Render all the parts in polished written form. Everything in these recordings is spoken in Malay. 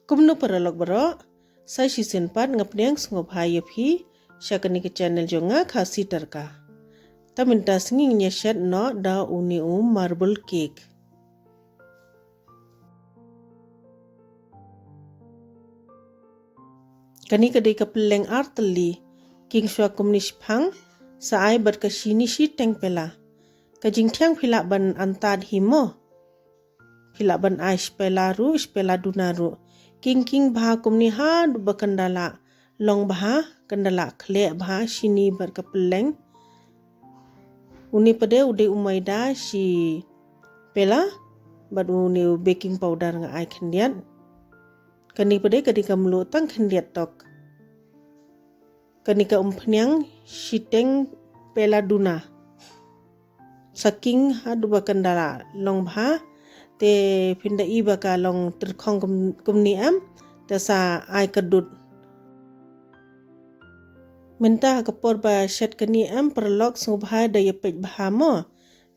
Kumno paralog baro, saya season 4 Umphniang sunggup hai phi, syakani ke channel jonga khasi terka. Ta minta singing nya shet no da uni marble cake. Kani kadai ka Pylleng arteli, king shwa kumnish phang, sa ai ber ka Shini shi teng pela. Ka jingtiang phila ban antad himo. Phila ban ai spela dunaru. King bha kumni ha du bakandala long bha kandala khle bha Shini ber ka Pylleng. Uni pade ude Maida shi pela bad uni baking powder nga ai khendiat. Kani pade kadika Mluh tang khendiat tok. Kanika Umphniang shiteng pela duna. Saking ha du bakandala long bha te pinda iba ka long terkhong kumni am te sa ai kadut. Minta kapor ba shet kani am perlok sungubha da yapet bha mo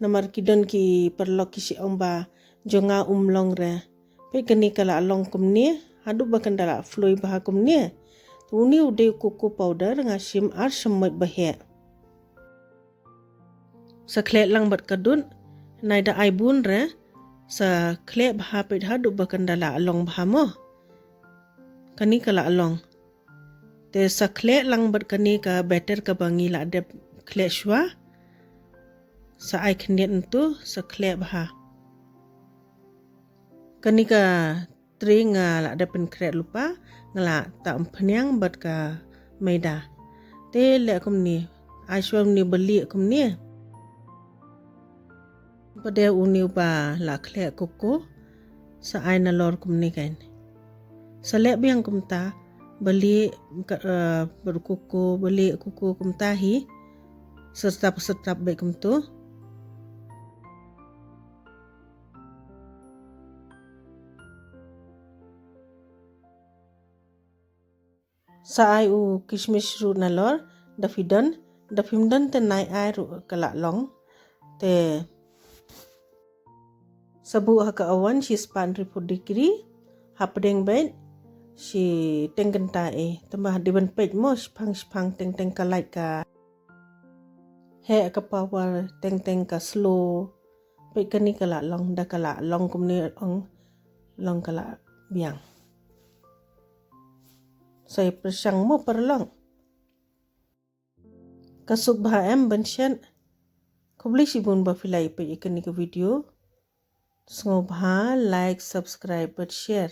namar kidon ki perlok ki si ba jonga umlong re. Pe kani kala long kumni hadu bakandala floi bha kumni. Tuni ude Coco powder ngasim ar semut bahe. Sa klet lang bat kadut naida ai bun re. Sa klet bha pet hadu bakandala along bha mo. Kani kala along. Te sa klet lang bat kani ka better ka bangi la de klet shwa. Sa ai khendiat entu sa klet bha. Kani ka tri nga la de pen kret lupa ngala ta Umphniang bat ka Maida. Te le kumni ai shwa ni beli kumni. Pada uni ba la khle Coco sa ai na lor kumni kain. Sa le biang kumta beli ber Coco beli Coco kumta hi setap baik kumtu. Sa ai u kishmish ru na lor da fimdan te nai ai ru kala long te sabu ha ka awan shi span 40 degree hapdeng bait shi tenggenta tambah diban pej mo spang teng kalai ka he ka power teng ka slow pe kani kala long da kala long kumni long kala biang saya persang mo perlong kasuk bah em bensyan kubli si bun ba filai pe ikani ka video. Sungguh like, subscribe, but share.